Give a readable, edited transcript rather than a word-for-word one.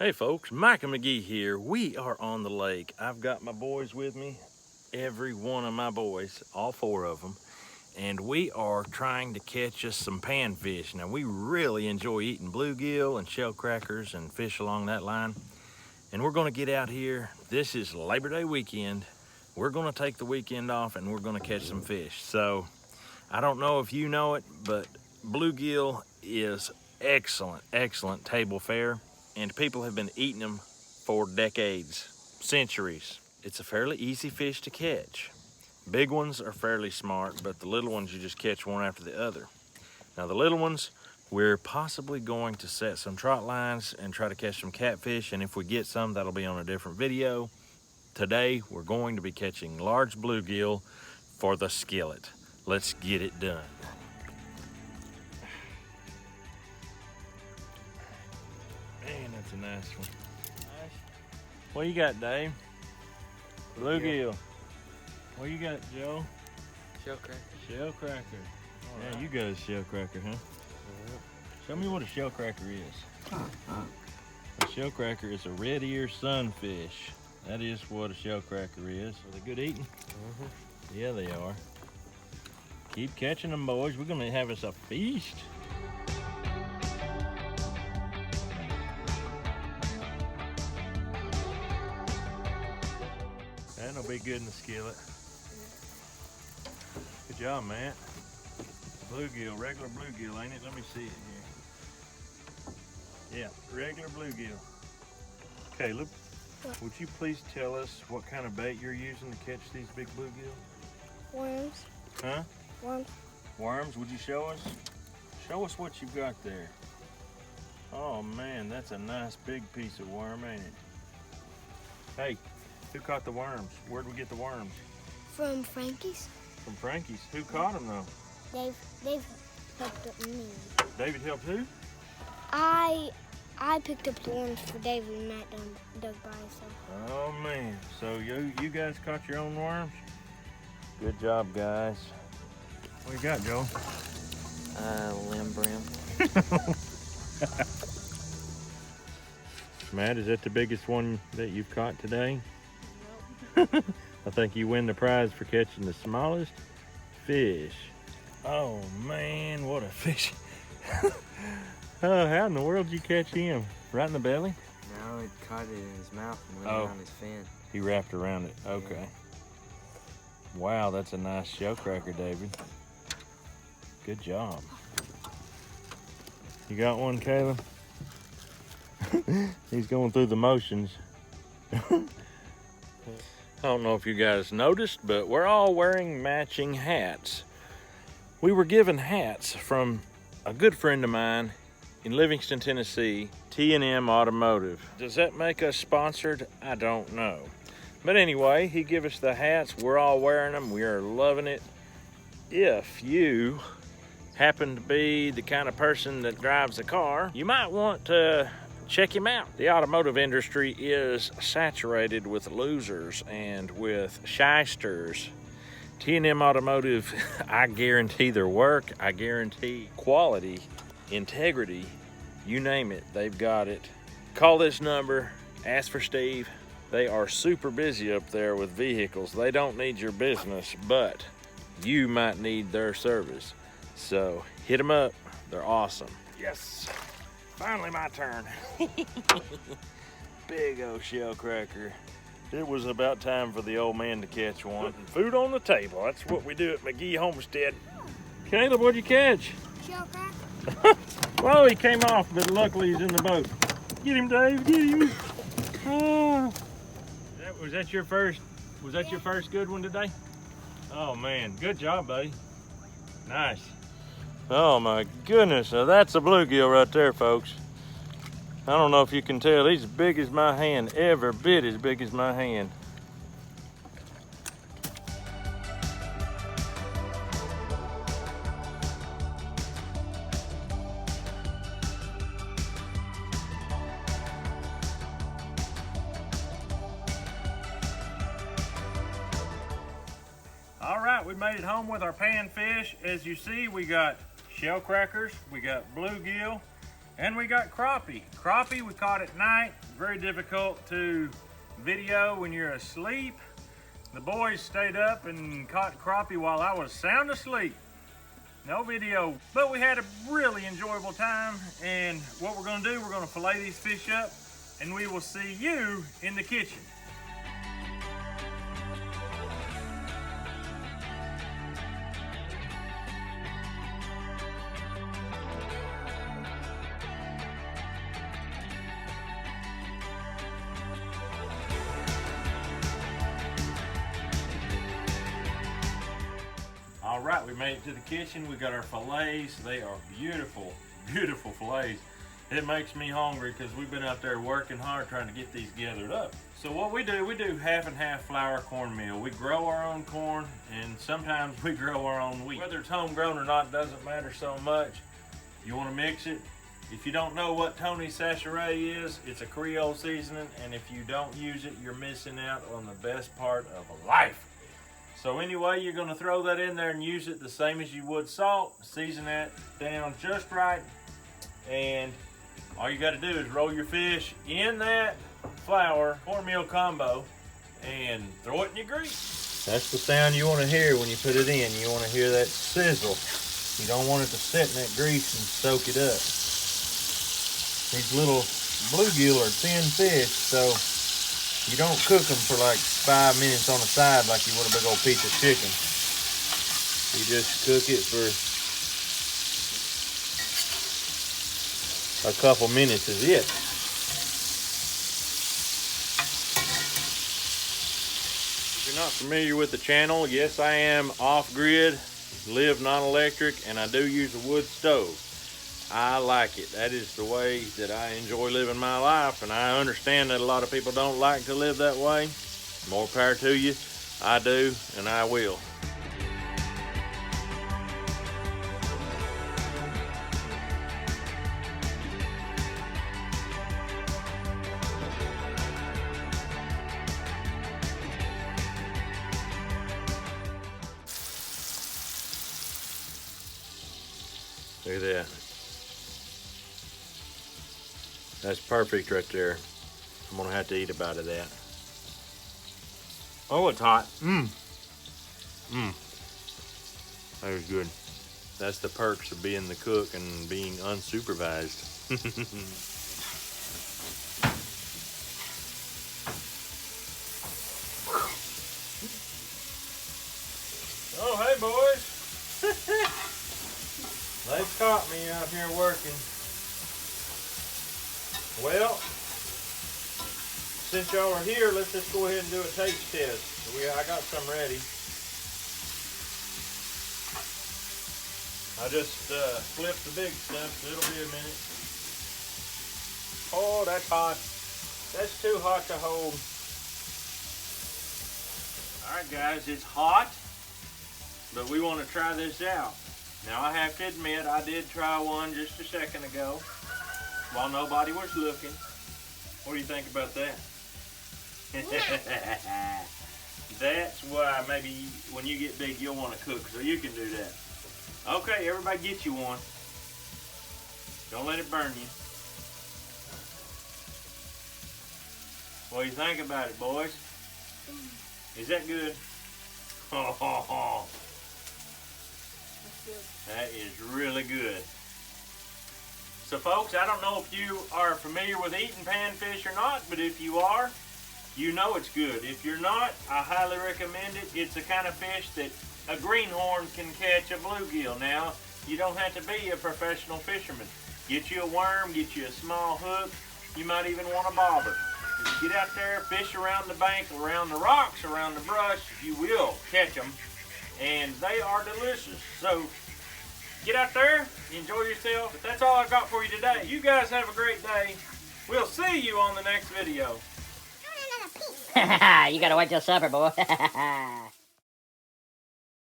Hey folks, Mike and McGee here. We are on the lake. I've got my boys with me, every one of my boys, all four of them, and we are trying to catch us some panfish. Now we really enjoy eating bluegill and shellcrackers and fish along that line, and we're gonna get out here. This is Labor Day weekend. We're gonna take the weekend off and we're gonna catch some fish. So I don't know if you know it, but bluegill is excellent table fare. And people have been eating them for decades, centuries. It's a fairly easy fish to catch. Big ones are fairly smart, but the little ones you just catch one after the other. Now the little ones, we're possibly going to set some trot lines and try to catch some catfish, and if we get some, that'll be on a different video. Today, we're going to be catching large bluegill for the skillet. Let's get it done. Man, that's a nice one. What you got, Dave? Bluegill. What you got, Joe? Shellcracker. Shellcracker. Yeah, Right. you got a shellcracker, huh? Yep. Show me what a shellcracker is. A shellcracker is a red ear sunfish. That is what a shellcracker is. Are they good eating? Yeah, they are. Keep catching them, boys. We're gonna have us a feast. That'll be good in the skillet. Good job, Matt. Bluegill, regular bluegill, ain't it? Let me see it here. Yeah, regular bluegill. Caleb, would you please tell us what kind of bait you're using to catch these big bluegill? Worms. Huh? Worms. Worms, would you show us? Show us what you've got there. Oh man, that's a nice big piece of worm, ain't it? Hey, who caught the worms? Where'd we get the worms? From Frankie's. From Frankie's. Who caught them though? Dave helped me. David helped who? I picked up the worms for David and Matt dug by himself. Oh man, so you guys caught your own worms? Good job, guys. What you got, Joe? Limb brim. Matt, is that the biggest one that you've caught today? Nope. I think you win the prize for catching the smallest fish. Oh man, what a fish. Oh, how in the world did you catch him? Right in the belly? No, it caught it in his mouth and went around his fin. He wrapped around it. Okay. Yeah. Wow, that's a nice shellcracker, David. Good job. You got one, Caleb? He's going through the motions. I don't know if you guys noticed, but we're all wearing matching hats. We were given hats from a good friend of mine in Livingston, Tennessee, T&M Automotive. Does that make us sponsored? I don't know. But anyway, he gave us the hats. We're all wearing them. We are loving it. If you happen to be the kind of person that drives a car, you might want to check him out. The automotive industry is saturated with losers and with shysters. T&M Automotive, I guarantee their work. I guarantee quality, integrity, you name it, they've got it. Call this number, ask for Steve. They are super busy up there with vehicles. They don't need your business, but you might need their service. So hit them up, they're awesome. Yes, finally my turn. Big old shellcracker. It was about time for the old man to catch one. Food on the table, that's what we do at McGee Homestead. Caleb, what'd you catch? Shellcracker. Well, he came off, but luckily he's in the boat. Get him, Dave, get him. Oh. Was that your first good one today? Oh man, good job, buddy. Nice. Oh my goodness, now that's a bluegill right there, folks. I don't know if you can tell, he's as big as my hand, every bit as big as my hand. All right, we made it home with our panfish. As you see, we got shellcrackers, we got bluegill, And we got crappie. Crappie we caught at night. Very difficult to video when you're asleep. The boys stayed up and caught crappie while I was sound asleep. No video, but we had a really enjoyable time. And what we're gonna do, we're gonna fillet these fish up and we will see you in the kitchen. All right, we made it to the kitchen. We got our fillets. They are beautiful, beautiful fillets. It makes me hungry because we've been out there working hard trying to get these gathered up. So what we do half and half flour cornmeal. We grow our own corn and sometimes we grow our own wheat. Whether it's homegrown or not doesn't matter so much. You want to mix it. If you don't know what Tony Sachere is, it's a Creole seasoning, and if you don't use it, you're missing out on the best part of life. So anyway, you're gonna throw that in there and use it the same as you would salt. Season that down just right. And all you gotta do is roll your fish in that flour cornmeal combo and throw it in your grease. That's the sound you wanna hear when you put it in. You wanna hear that sizzle. You don't want it to sit in that grease and soak it up. These little bluegill are thin fish, so you don't cook them for like 5 minutes on the side like you would a big old piece of chicken. You just cook it for a couple minutes is it. If you're not familiar with the channel, yes, I am off-grid, live non-electric, and I do use a wood stove. I like it. That is the way that I enjoy living my life, and I understand that a lot of people don't like to live that way. More power to you. I do, and I will. Look at that. That's perfect right there. I'm gonna have to eat a bite of that. Oh, it's hot. That was good. That's the perks of being the cook and being unsupervised. Oh, hey boys. They've caught me out here working. Well, since y'all are here, let's just go ahead and do a taste test. I got some ready. I just flipped the big stuff, so it'll be a minute. Oh, that's hot. That's too hot to hold. All right, guys, it's hot, but we want to try this out. Now, I have to admit, I did try one just a second ago while nobody was looking. What do you think about that? That's why maybe when you get big, you'll want to cook, so you can do that. Okay, everybody get you one. Don't let it burn you. What do you think about it, boys? Is that good? Oh, that is really good. So folks, I don't know if you are familiar with eating panfish or not, but if you are, you know it's good. If you're not, I highly recommend it. It's the kind of fish that a greenhorn can catch a bluegill. Now, you don't have to be a professional fisherman. Get you a worm, get you a small hook. You might even want a bobber. Just get out there, fish around the bank, around the rocks, around the brush. You will catch them, and they are delicious. So, get out there, enjoy yourself. But that's all I've got for you today. You guys have a great day. We'll see you on the next video. You gotta wait till supper, boy.